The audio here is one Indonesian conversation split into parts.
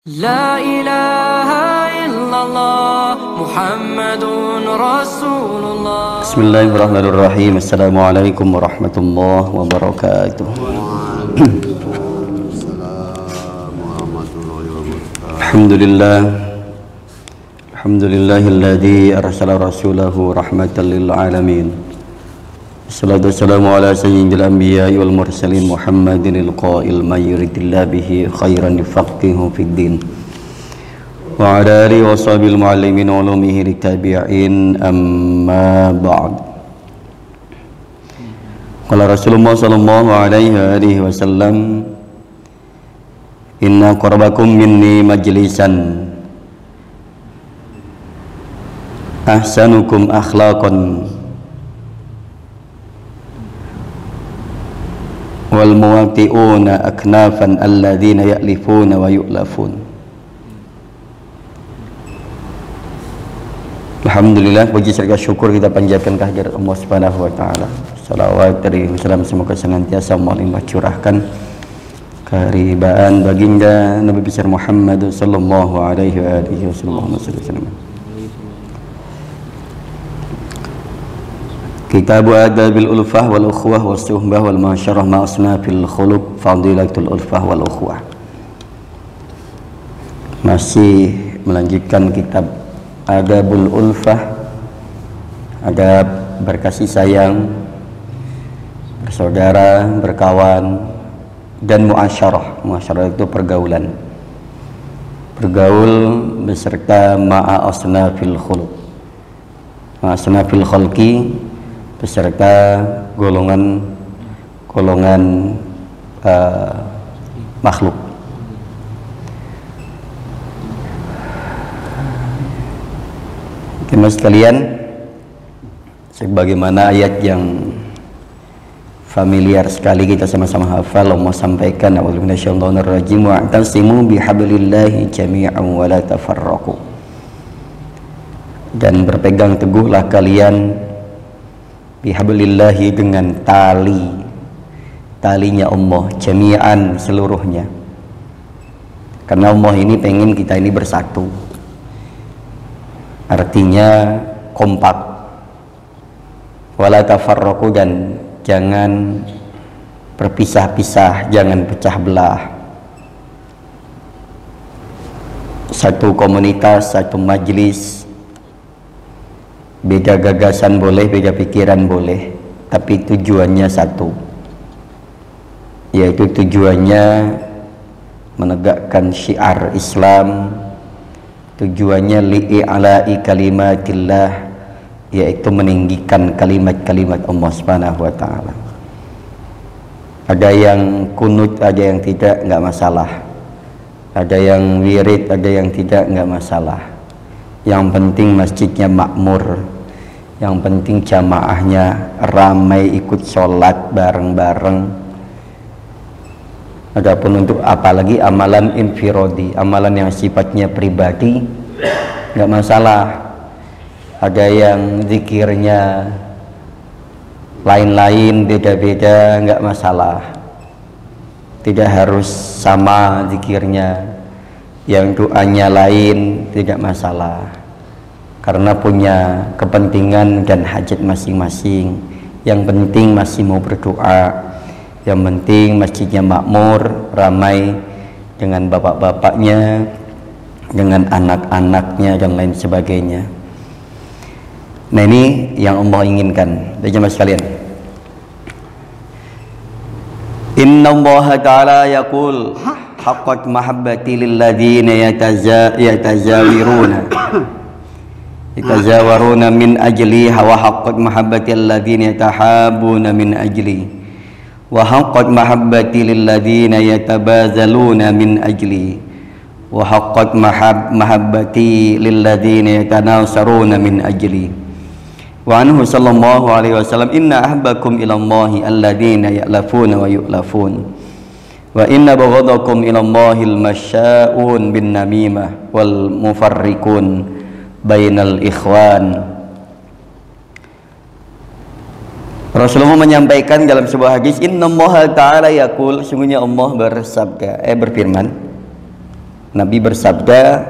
La ilaha illallah Muhammadun Rasulullah. Bismillahirrahmanirrahim. Assalamualaikum warahmatullahi wabarakatuh. Alhamdulillah. Alhamdulillahilladzi arsala rasulahu rahmatan lil alamin. Wassalatu wassalamu ala sayyidil anbiya'i wal mursalin Muhammadinil qa'il may yuridillahu bihi khairan yufaqihu fid din. Wa ala alihi wa sahbihi muallimin wa ulumihi litabi'in amma ba'd. Qala Rasulullah sallallahu alaihi wasallam, inna qurbakum minni majlisan ahsanukum akhlaqan wal muwati'una aknafan alladzina ya'lifuna wa yu'lafun. Alhamdulillah, puji serta syukur kita panjatkan kehadirat Allah Subhanahu wa taala. Salawat dari salam semoga senantiasa melimpah curahkan keharibaan baginda Nabi besar Muhammad sallallahu alaihi wasallam. Kitab Adabil Ulfah wal Ukhuwah was Suhbah wal Masyarah ma'asna fil khuluq Fadilatul Ulfah wal Ukhuwah. Masih melanjutkan kitab Adabul Ulfah, adab berkasih sayang, bersaudara, berkawan, dan muasyarah. Muasyarah itu pergaulan, bergaul beserta ma'a asnafil khuluq, ma'asnafil khalqi, beserta golongan makhluk. Teman sekalian, sebagaimana ayat yang familiar sekali kita sama-sama hafal, Allah sampaikan, a'udzu minasyaitonir rajim, wa'tasimu bihablillahi jami'an wa la tafarraqu. Dan berpegang teguhlah kalian bihablillahi dengan talinya Allah, jami'an seluruhnya. Karena Allah ini pengen kita ini bersatu, artinya kompak. Wala tafarraqu, dan jangan berpisah-pisah, jangan pecah belah. Satu komunitas, satu majelis, beda gagasan boleh, beda pikiran boleh, tapi tujuannya satu, yaitu tujuannya menegakkan syiar Islam, tujuannya li'ala'i kalimatillah, yaitu meninggikan kalimat-kalimat Allah Subhanahu wa ta'ala. Ada yang kunut, ada yang tidak, nggak masalah. Ada yang wirid, ada yang tidak, nggak masalah. Yang penting masjidnya makmur, yang penting jamaahnya ramai ikut sholat bareng-bareng. Adapun untuk apalagi amalan infirodi, amalan yang sifatnya pribadi, nggak masalah. Ada yang zikirnya lain-lain, beda-beda, nggak masalah. Tidak harus sama zikirnya. Yang doanya lain, tidak masalah, karena punya kepentingan dan hajat masing-masing. Yang penting masih mau berdoa, yang penting masjidnya makmur, ramai dengan bapak-bapaknya, dengan anak-anaknya, dan lain sebagainya. Nah, ini yang Allah inginkan. Jemaah sekalian, Inna Allah Ta'ala yaqul haqqat mahabbati lilladzina yatazawaruna min ajli wa haqqat mahabbati alladzina yatahabuna min ajli wa haqqat mahabbati lilladzina yatabazaluna min ajli wa haqqat mahabbati lilladzina yatanasaruna min ajli. Wa anhu sallallahu alaihi wasallam, inna ahbakum ilallahi alladzina ya'lafuna wa yu'lafun wa inna baghadakum ilallahil masya'un bin namimah wal mufarrikun bainal ikhwan. Rasulullah menyampaikan dalam sebuah hadis, innallaha ta'ala yaqul, sungguhnya Allah bersabda, berfirman, Nabi bersabda,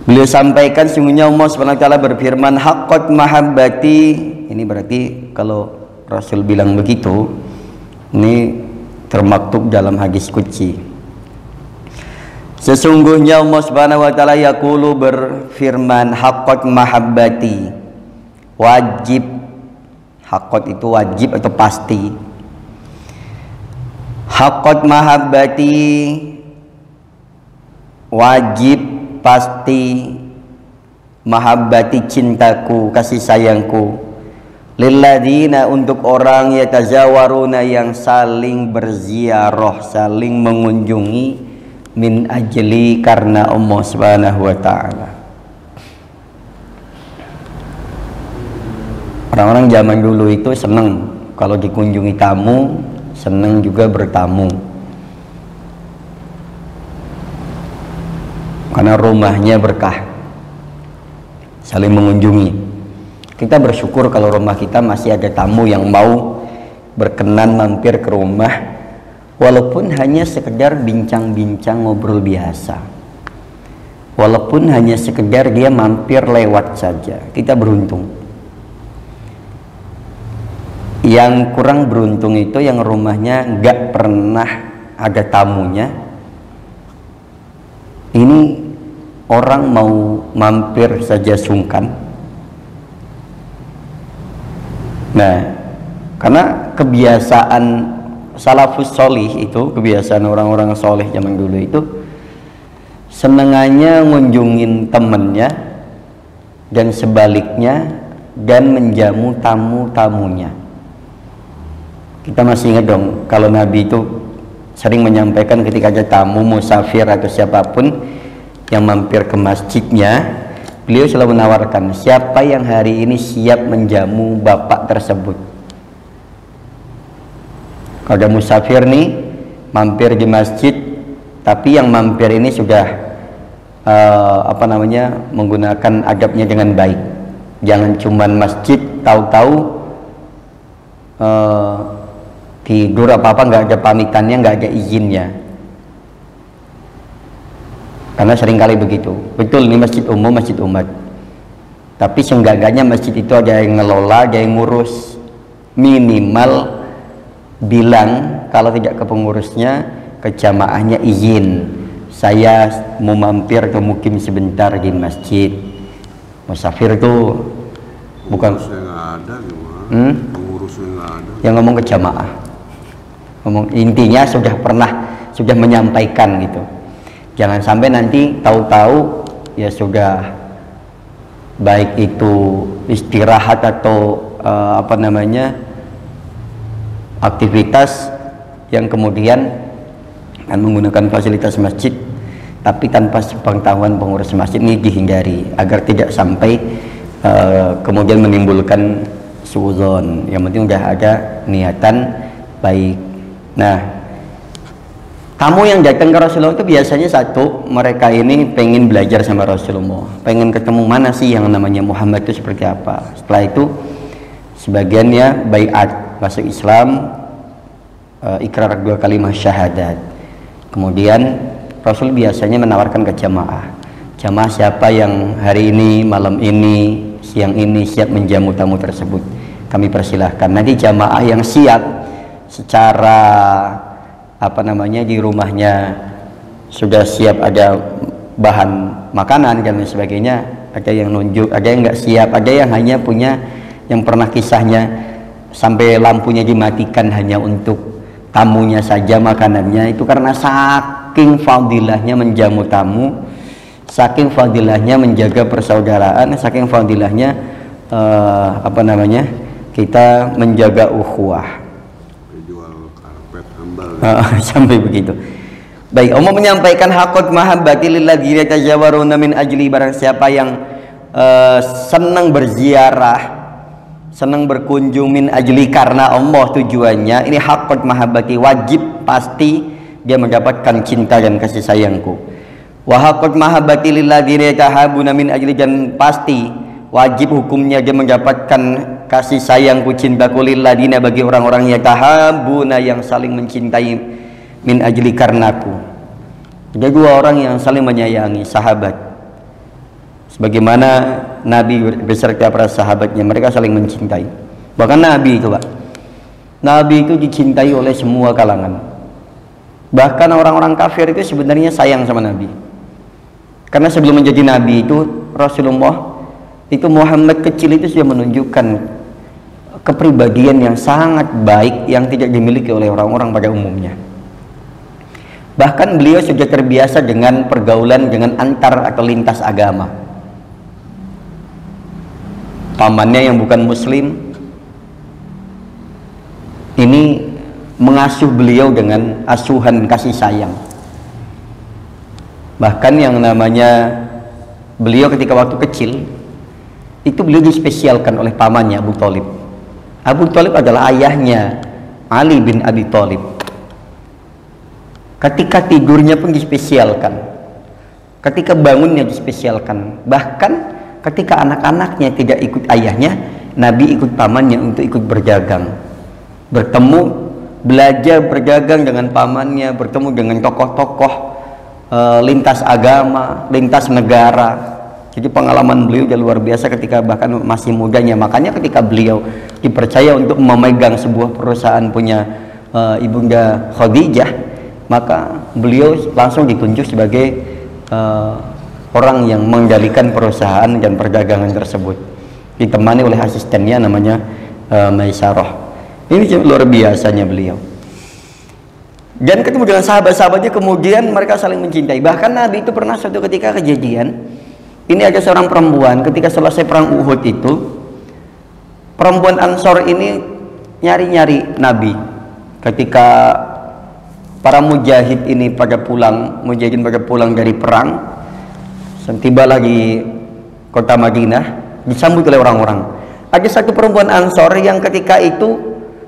beliau sampaikan sungguhnya Allah Subhanahu wa taala berfirman, haqqat mahabbati. Ini berarti kalau Rasul bilang begitu, ini termaktub dalam hadis qudsi. Sesungguhnya Allah Subhanahu wa taala yaqulu berfirman, haqqat mahabbati, wajib. Haqqat itu wajib atau pasti. Haqqat mahabbati, wajib pasti, mahabbati cintaku, kasih sayangku, lilladzina untuk orang yatazawaruna yang saling berziarah, saling mengunjungi, min ajli karena Allah Subhanahu wa taala. Orang-orang zaman dulu itu senang kalau dikunjungi tamu, senang juga bertamu. Karena rumahnya berkah, saling mengunjungi. Kita bersyukur kalau rumah kita masih ada tamu yang mau berkenan mampir ke rumah, walaupun hanya sekedar bincang-bincang ngobrol biasa, walaupun hanya sekedar dia mampir lewat saja. Kita beruntung. Yang kurang beruntung itu yang rumahnya nggak pernah ada tamunya. Ini orang mau mampir saja sungkan. Nah, karena kebiasaan salafus solih itu, kebiasaan orang-orang soleh zaman dulu itu, senengannya ngunjungin temennya dan sebaliknya, dan menjamu tamu-tamunya. Kita masih ingat dong, kalau Nabi itu sering menyampaikan ketika ada tamu, musafir atau siapapun yang mampir ke masjidnya, beliau selalu menawarkan, siapa yang hari ini siap menjamu bapak tersebut. Kalau ada musafir nih mampir di masjid, tapi yang mampir ini sudah menggunakan adabnya dengan baik. Jangan cuman masjid tahu-tahu tidur apa-apa, nggak ada pamitannya, nggak ada izinnya. Karena seringkali begitu. Betul, ini masjid umum, masjid umat, tapi seenggaknya masjid itu ada yang ngelola, ada yang ngurus. Minimal bilang kalau tidak ke pengurusnya, ke jamaahnya izin, saya mau mampir ke mukim sebentar di masjid. Musafir itu bukan pengurusnya nggak ada. Yang ngomong ke jamaah, ngomong intinya sudah menyampaikan gitu. Jangan sampai nanti tahu-tahu ya sudah, baik itu istirahat atau aktivitas yang kemudian akan menggunakan fasilitas masjid, tapi tanpa sepengetahuan pengurus masjid. Ini dihindari agar tidak sampai kemudian menimbulkan suudzon. Yang penting udah ada niatan baik. Nah, tamu yang datang ke Rasulullah itu biasanya satu, mereka ini pengen belajar sama Rasulullah, pengen ketemu mana sih yang namanya Muhammad itu seperti apa. Setelah itu sebagiannya baiat, masuk Islam, ikrar 2 kalimat syahadat. Kemudian Rasul biasanya menawarkan ke jamaah, jamaah siapa yang hari ini, malam ini, siang ini siap menjamu tamu tersebut, kami persilahkan. Nanti jamaah yang siap secara di rumahnya sudah siap, ada bahan makanan dan sebagainya, ada yang nunjuk, ada yang nggak siap, ada yang hanya punya, yang pernah kisahnya sampai lampunya dimatikan hanya untuk tamunya saja makanannya. Itu karena saking fadilahnya menjamu tamu, saking fadilahnya menjaga persaudaraan, saking fadilahnya kita menjaga ukhuwah. Sampai begitu. Baik, Allah menyampaikan haqqat mahabbati lilladzina tajawaruna min ajli, barang siapa yang senang berziarah, senang berkunjung min ajli karena Allah tujuannya, ini haqqat mahabbati, wajib pasti dia mendapatkan cinta dan kasih sayangku. Wa haqqat mahabbati lilladzina tahabuna min ajli, dan pasti wajib hukumnya dia mendapatkan kasih sayangku, cintaku, lilladina bagi orang-orang yang tahabuna, yang saling mencintai, min ajli karenaku. Ada dua orang yang saling menyayangi, sahabat. Sebagaimana Nabi beserta para sahabatnya, mereka saling mencintai. Bahkan Nabi itu, Pak, Nabi itu dicintai oleh semua kalangan. Bahkan orang-orang kafir itu sebenarnya sayang sama Nabi. Karena sebelum menjadi Nabi itu, Rasulullah itu, Muhammad kecil itu sudah menunjukkan kepribadian yang sangat baik yang tidak dimiliki oleh orang-orang pada umumnya. Bahkan beliau sudah terbiasa dengan pergaulan dengan antar atau lintas agama. Pamannya yang bukan muslim ini mengasuh beliau dengan asuhan kasih sayang. Bahkan yang namanya beliau ketika waktu kecil itu beliau dispesialkan oleh pamannya Abu Thalib. Abu Thalib adalah ayahnya Ali bin Abi Thalib. Ketika tidurnya pun dispesialkan, ketika bangunnya dispesialkan. Bahkan ketika anak-anaknya tidak ikut ayahnya, Nabi ikut pamannya untuk ikut berdagang, bertemu, belajar berdagang dengan pamannya, bertemu dengan tokoh-tokoh lintas agama, lintas negara. Jadi pengalaman beliau juga luar biasa ketika bahkan masih mudanya. Makanya ketika beliau dipercaya untuk memegang sebuah perusahaan punya ibunda Khadijah, maka beliau langsung ditunjuk sebagai orang yang mengendalikan perusahaan dan perdagangan tersebut, ditemani oleh asistennya namanya Maisarah. Ini luar biasanya beliau. Dan ketemu dengan sahabat-sahabatnya, kemudian mereka saling mencintai. Bahkan Nabi itu pernah suatu ketika kejadian, ini ada seorang perempuan ketika selesai perang Uhud itu, perempuan Ansor ini nyari-nyari Nabi ketika para mujahid ini pada pulang, mujahidin pada pulang dari perang, tiba lagi kota Madinah, disambut oleh orang-orang. Ada satu perempuan Ansor yang ketika itu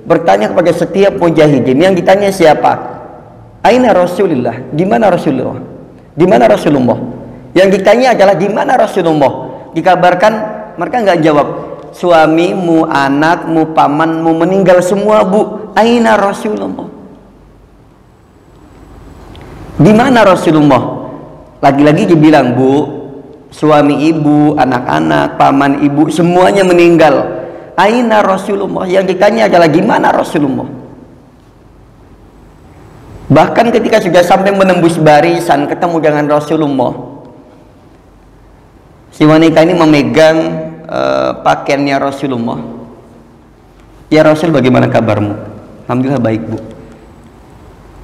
bertanya kepada setiap mujahidin, yang ditanya siapa? Aina Rasulullah? Di mana Rasulullah? Di mana Rasulullah? Yang ditanya adalah di mana Rasulullah? Dikabarkan mereka nggak jawab. Suamimu, anakmu, pamanmu meninggal semua, Bu. Aina Rasulullah? Di mana Rasulullah? Lagi-lagi dibilang, Bu, suami ibu, anak-anak, paman ibu semuanya meninggal. Aina Rasulullah? Yang ditanya adalah di mana Rasulullah? Bahkan ketika sudah sampai menembus barisan ketemu dengan Rasulullah, si wanita ini memegang pakaiannya Rasulullah. Ya Rasul, bagaimana kabarmu? Alhamdulillah baik, Bu.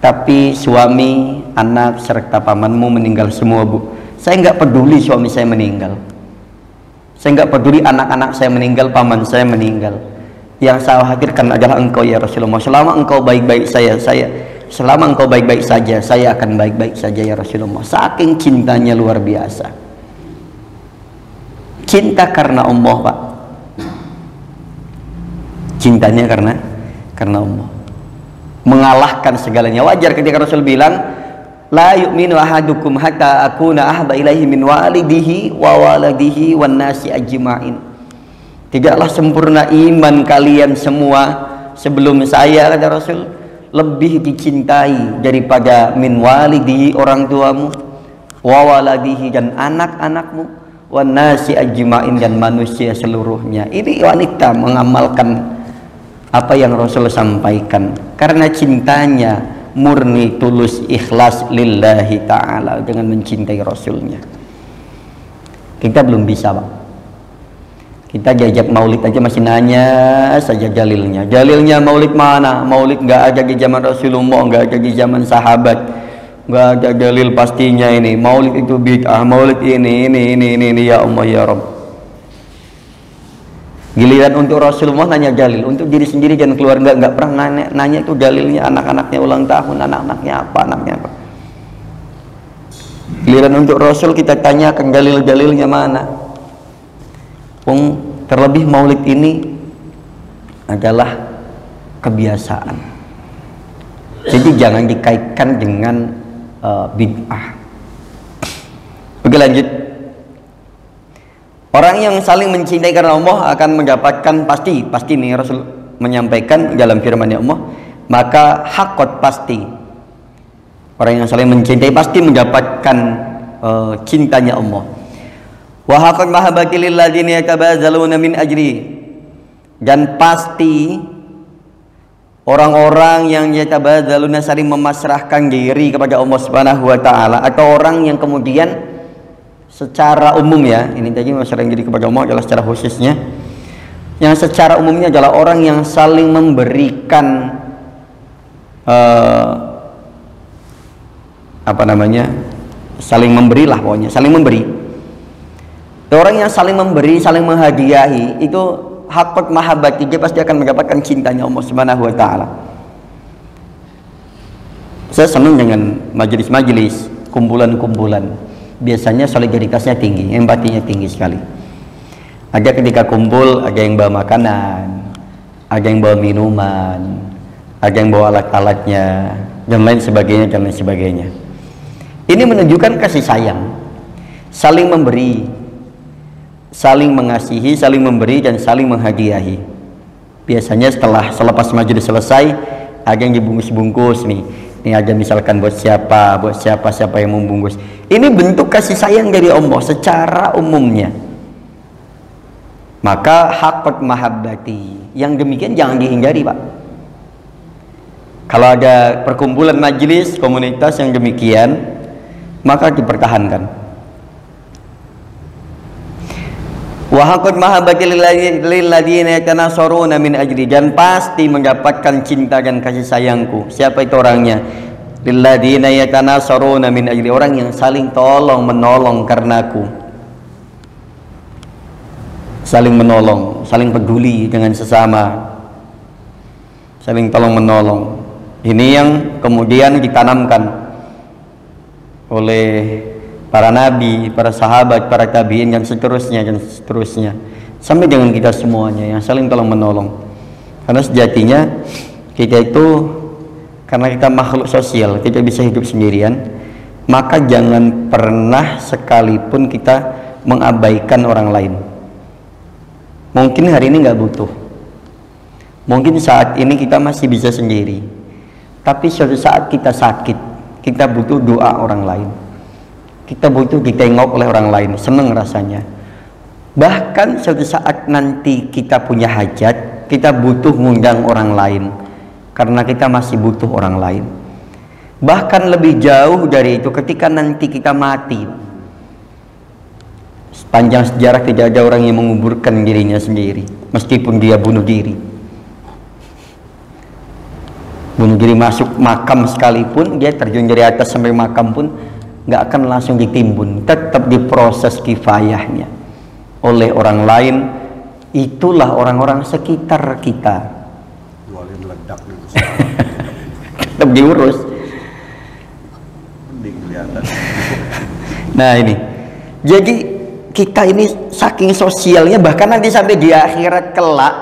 Tapi suami, anak, serta pamanmu meninggal semua, Bu. Saya nggak peduli suami saya meninggal. Saya nggak peduli anak-anak saya meninggal, paman saya meninggal. Yang saya khawatirkan adalah engkau ya Rasulullah. Selama engkau baik-baik selama engkau baik-baik saja, saya akan baik-baik saja ya Rasulullah. Saking cintanya luar biasa. Cinta karena Allah, Pak. Cintanya karena Allah. Mengalahkan segalanya. Wajar ketika Rasul bilang, la yu'minu ahadukum hatta akuna ahba ilaihi min walidihi wa waladihi wan nasi ajma'in. Tidaklah sempurna iman kalian semua sebelum saya, kata Rasul, lebih dicintai daripada min walidihi, orang tuamu, wa waladihi, dan anak-anakmu, wan nasi ajma'in, dan manusia seluruhnya. Ini wanita mengamalkan apa yang Rasul sampaikan karena cintanya murni, tulus, ikhlas lillahi ta'ala dengan mencintai Rasulnya. Kita belum bisa, Pak. Kita diajak maulid aja masih nanya saja dalilnya. Dalilnya maulid mana? Maulid nggak ada di zaman Rasulullah, nggak ada di zaman sahabat, nggak ada dalil pastinya ini. Maulid itu bid'ah, maulid ini ya Allah ya Rabb. Giliran untuk Rasulullah nanya dalil, untuk diri sendiri dan keluarga nggak pernah nanya itu dalilnya. Anak-anaknya ulang tahun, anak-anaknya apa, anaknya apa. Giliran untuk Rasul kita tanyakan dalil-dalilnya mana. Terlebih maulid ini adalah kebiasaan. Jadi jangan dikaitkan dengan bid'ah. Oke, lanjut. Orang yang saling mencintai karena Allah akan mendapatkan pasti nih Rasul menyampaikan dalam firman-Nya Allah, maka hakot pasti Orang yang saling mencintai pasti mendapatkan cintanya Allah. Wa haqqan mahabbati lil ladzina yatabazaluna min ajri. Dan pasti orang-orang yang yatabazaluna saling memasrahkan diri kepada Allah Subhanahu wa taala, atau orang yang kemudian secara umum ya, ini tadi memasrahkan diri kepada Allah adalah secara khususnya. Yang secara umumnya adalah orang yang saling memberikan saling memberilah, pokoknya saling memberi. Orang yang saling memberi, saling menghadiahi, itu haqqat mahabbati, dia pasti akan mendapatkan cintanya Allah Subhanahu wa taala. Saya senang dengan majelis-majelis, kumpulan-kumpulan. Biasanya solidaritasnya tinggi, empatinya tinggi sekali. Ada ketika kumpul, ada yang bawa makanan, ada yang bawa minuman, ada yang bawa alat-alatnya, dan lain sebagainya, dan lain sebagainya. Ini menunjukkan kasih sayang, saling memberi, saling mengasihi, saling memberi, dan saling menghadiahi. Biasanya selepas majelis selesai, ada yang dibungkus-bungkus nih. Ini ada misalkan buat siapa yang membungkus. Ini bentuk kasih sayang dari Allah secara umumnya. Maka haqqat mahabbati, yang demikian jangan dihindari, Pak. Kalau ada perkumpulan majelis komunitas yang demikian, maka dipertahankan. Wa haqqat mahabbati lil ladzina yatanasaruna min ajri, dan pasti mendapatkan cinta dan kasih sayangku. Siapa itu orangnya? Lil ladzina yatanasaruna min ajri, orang yang saling tolong menolong karenaku. Saling menolong, saling peduli dengan sesama, saling tolong menolong. Ini yang kemudian ditanamkan oleh para nabi, para sahabat, para tabiin, dan seterusnya, sampai dengan kita semuanya yang saling tolong menolong. Karena sejatinya kita itu, karena kita makhluk sosial, tidak bisa hidup sendirian, maka jangan pernah sekalipun kita mengabaikan orang lain. Mungkin hari ini nggak butuh, mungkin saat ini kita masih bisa sendiri, tapi suatu saat kita sakit, kita butuh doa orang lain, kita butuh ditengok oleh orang lain, seneng rasanya. Bahkan suatu saat nanti kita punya hajat, kita butuh ngundang orang lain, karena kita masih butuh orang lain. Bahkan lebih jauh dari itu, ketika nanti kita mati, sepanjang sejarah tidak ada orang yang menguburkan dirinya sendiri, meskipun dia bunuh diri. Bunuh diri masuk makam sekalipun, dia terjun dari atas sampai makam pun nggak akan langsung ditimbun, tetap diproses kifayahnya oleh orang lain. Itulah orang-orang sekitar kita. Tetap diurus. Nah ini, jadi kita ini saking sosialnya, bahkan nanti sampai di akhirat kelak,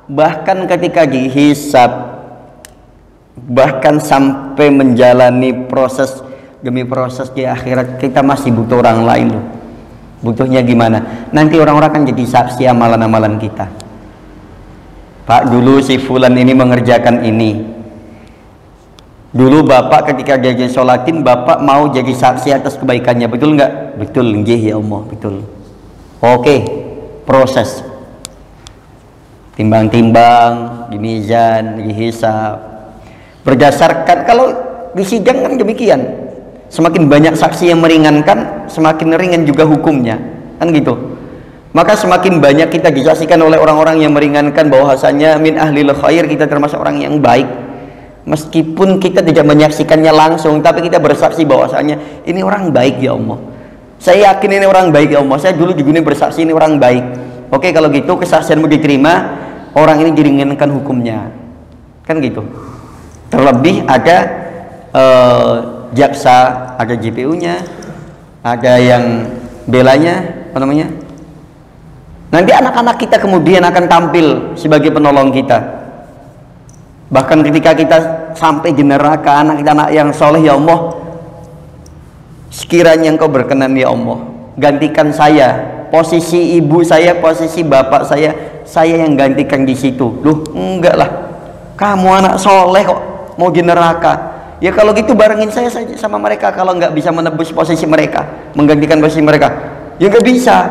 bahkan ketika dihisab, bahkan sampai menjalani proses demi proses di akhirat, kita masih butuh orang lain loh. Butuhnya gimana? Nanti orang-orang akan jadi saksi amalan-amalan kita. Pak, dulu si fulan ini mengerjakan ini. Dulu bapak ketika dia sholatin, bapak mau jadi saksi atas kebaikannya, betul nggak? Betul, nggih ya Allah, betul. Oke, proses timbang-timbang, di mizan, dihisab, berdasarkan, kalau di sidang kan demikian, semakin banyak saksi yang meringankan, semakin ringan juga hukumnya, kan gitu. Maka semakin banyak kita disaksikan oleh orang-orang yang meringankan bahwasanya min ahlil khair, kita termasuk orang yang baik. Meskipun kita tidak menyaksikannya langsung, tapi kita bersaksi bahwasanya ini orang baik ya Allah. Saya yakin ini orang baik ya Allah. Saya dulu di dunia bersaksi ini orang baik. Oke, kalau gitu kesaksianmu diterima, orang ini diringankan hukumnya, kan gitu. Terlebih ada jaksa, ada JPU-nya, ada yang belanya, apa namanya? Nanti anak-anak kita kemudian akan tampil sebagai penolong kita. Bahkan ketika kita sampai di neraka, anak-anak yang soleh ya Allah, sekiranya Engkau berkenan ya Allah, gantikan saya, posisi ibu saya, posisi bapak saya yang gantikan di situ. Loh, enggak lah, kamu anak soleh kok mau di neraka. Ya kalau gitu barengin saya saja sama mereka. Kalau nggak bisa menebus posisi mereka, menggantikan posisi mereka, ya nggak bisa.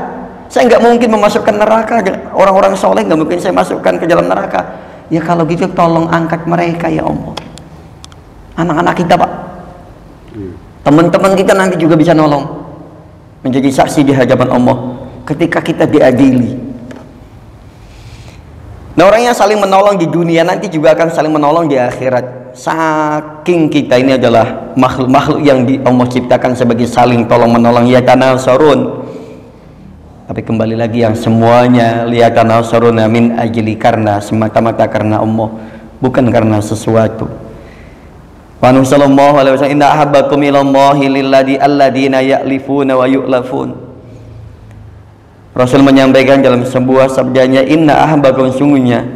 Saya nggak mungkin memasukkan neraka orang-orang soleh, nggak mungkin saya masukkan ke dalam neraka. Ya kalau gitu tolong angkat mereka ya Allah. Anak-anak kita Pak, teman-teman kita nanti juga bisa nolong, menjadi saksi di hadapan Allah ketika kita diadili. Nah, orang yang saling menolong di dunia nanti juga akan saling menolong di akhirat. Saking kita ini adalah makhluk-makhluk yang Allah ciptakan sebagai saling tolong menolong, yatanasarun. Tapi kembali lagi yang semuanya liyatanasaruna min ajli, karena semata-mata karena Allah, bukan karena sesuatu. Wa sallallahu alaihi wasallam, inna ahabbakum ilallahi alladina ya'lifuna wa yu'lafun. Rasul menyampaikan dalam sebuah sabdanya, inna ahabbakum, sungguhnya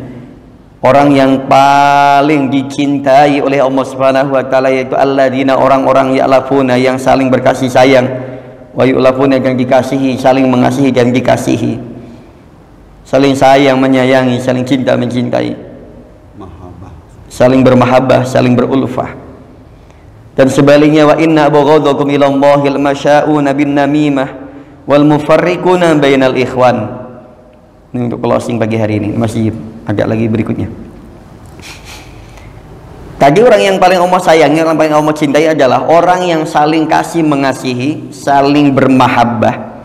orang yang paling dicintai oleh Allah Subhanahu wa taala yaitu alladina, orang-orang ya'lafuna, yang saling berkasih sayang, wa yu'lafuna, yang dikasihi, saling mengasihi dan dikasihi, saling sayang menyayangi, saling cinta mencintai, saling bermahabbah, saling berulfah. Dan sebaliknya, wa inna abghadakum ilallahi al-masya'una bin namimah wal mufarriquna bainal ikhwan. Ini untuk closing pagi hari ini, masih agak lagi berikutnya. Tadi orang yang paling Allah sayangi, orang paling Allah cintai adalah orang yang saling kasih mengasihi, saling bermahabbah.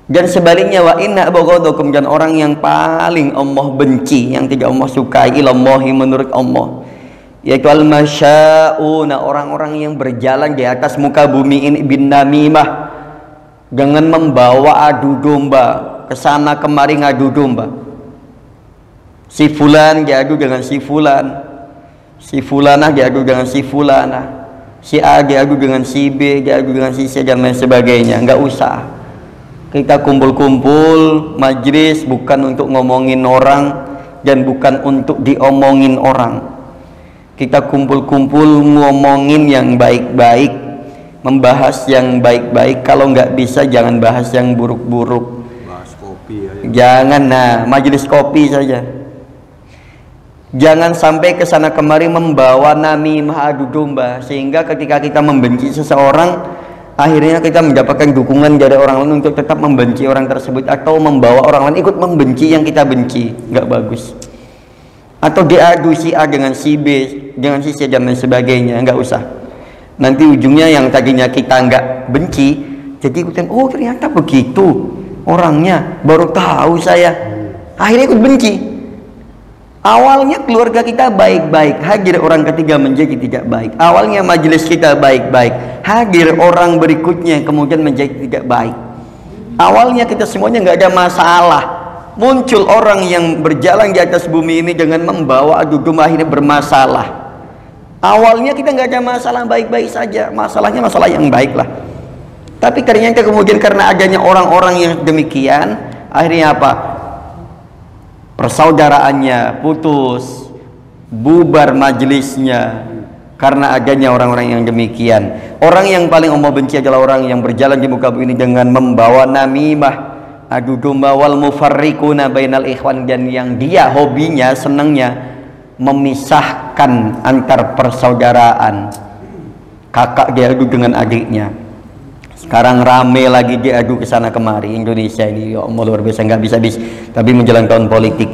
Dan sebaliknya, wa inna abghadakum, dan orang yang paling Allah benci, yang tidak Allah sukai, ilallahi, menurut Allah, yaitu al-masya'una, orang-orang yang berjalan di atas muka bumi ini bin namimah, dengan membawa adu domba, kesana kemari ngadu domba. Si fulan diadu dengan si fulan, si fulanah diadu dengan si fulanah, si A diadu dengan si B, diadu dengan si C, dan lain sebagainya. Nggak usah. Kita kumpul-kumpul majlis bukan untuk ngomongin orang dan bukan untuk diomongin orang. Kita kumpul-kumpul ngomongin yang baik-baik, membahas yang baik-baik. Kalau nggak bisa jangan bahas yang buruk-buruk. Bahas kopi aja. Jangan, nah majelis kopi saja. Jangan sampai kesana kemari membawa namimah, adu domba, sehingga ketika kita membenci seseorang, akhirnya kita mendapatkan dukungan dari orang lain untuk tetap membenci orang tersebut, atau membawa orang lain ikut membenci yang kita benci. Nggak bagus. Atau diadu si A dengan si B, dengan si C, dan lain sebagainya. Nggak usah. Nanti ujungnya yang tadinya kita nggak benci jadi ikutan, oh ternyata begitu orangnya, baru tahu saya, akhirnya ikut benci. Awalnya keluarga kita baik-baik, hadir orang ketiga menjadi tidak baik. Awalnya majelis kita baik-baik, hadir orang berikutnya kemudian menjadi tidak baik. Awalnya kita semuanya nggak ada masalah, muncul orang yang berjalan di atas bumi ini dengan membawa adu domba, akhirnya bermasalah. Awalnya kita nggak ada masalah, baik-baik saja, masalahnya masalah yang baik lah. Tapi ternyata kemudian karena adanya orang-orang yang demikian, akhirnya apa? Persaudaraannya putus, bubar majelisnya, karena adanya orang-orang yang demikian. Orang yang paling Allah benci adalah orang yang berjalan di muka bumi ini dengan membawa namimah, adu domba, wal mufarriquna bainal ikhwan, dan yang dia hobinya, senangnya memisahkan antar persaudaraan. Kakak diadu dengan adiknya. Sekarang rame lagi diadu ke sana kemari. Indonesia ini ya Allah luar biasa, nggak bisa tapi menjelang tahun politik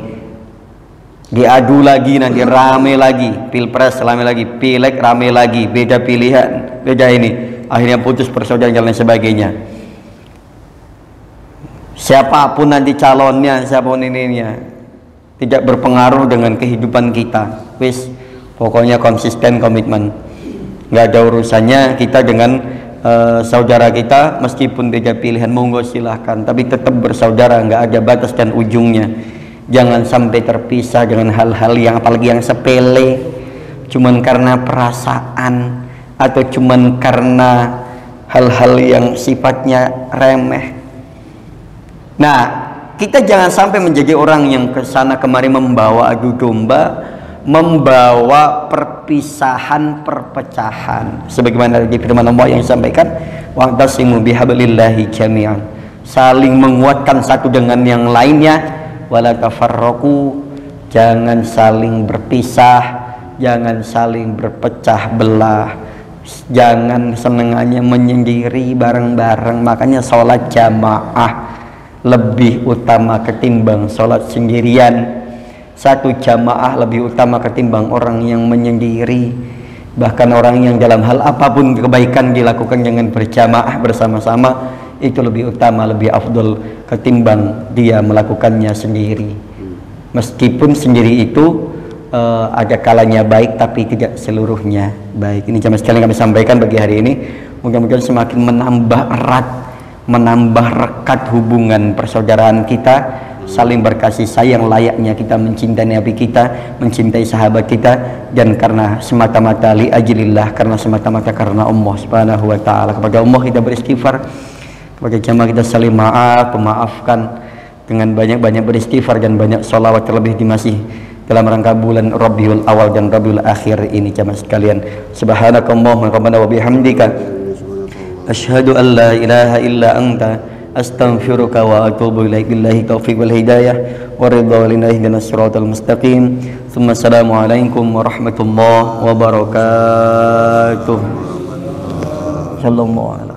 diadu lagi, nanti rame lagi, pilpres rame lagi, pileg rame lagi, beda pilihan, beda ini, akhirnya putus persaudaraan dan lain sebagainya. Siapapun nanti calonnya, siapapun ininya, tidak berpengaruh dengan kehidupan kita. Wis, pokoknya konsisten, komitmen. Nggak ada urusannya kita dengan saudara kita, meskipun beda pilihan, monggo silahkan, tapi tetap bersaudara, nggak ada batas dan ujungnya. Jangan sampai terpisah dengan hal-hal yang, apalagi yang sepele, cuman karena perasaan atau cuman karena hal-hal yang sifatnya remeh. Nah, kita jangan sampai menjadi orang yang kesana kemari membawa adu domba, membawa perpisahan, perpecahan. Sebagaimana di firman Allah yang disampaikan, wa'tasimu bihablillahi jami'an, saling menguatkan satu dengan yang lainnya, wala tafarraqu, jangan saling berpisah, jangan saling berpecah belah, jangan senengannya menyendiri bareng-bareng. Makanya sholat jamaah lebih utama ketimbang sholat sendirian. Satu jamaah lebih utama ketimbang orang yang menyendiri. Bahkan orang yang dalam hal apapun kebaikan dilakukan dengan berjamaah bersama-sama, itu lebih utama, lebih afdol ketimbang dia melakukannya sendiri. Meskipun sendiri itu ada kalanya baik, tapi tidak seluruhnya baik. Ini jamaah sekalian kami sampaikan bagi hari ini. Mudah-mudahan semakin menambah erat, menambah rekat hubungan persaudaraan kita, saling berkasih sayang layaknya kita mencintai Nabi kita, mencintai sahabat kita, dan karena semata-mata li ajlillah, karena semata-mata karena Allah Subhanahu wa taala. Kepada Allah kita beristighfar, kepada jamaah kita saling memaafkan dengan banyak-banyak beristighfar dan banyak sholawat, terlebih di masih dalam rangka bulan Rabiul Awal dan Rabiul Akhir ini jamaah sekalian. Subhanakallahumma rabbana wa bihamdika asyhadu an la ilaha illa anta astaghfiruka wa atubu ilaik. Billahi taufiq wal hidayah wa ridha walillahi ihdinas siratal mustaqim. Assalamu alaikum warahmatullahi wabarakatuh. Shallallahu alaihi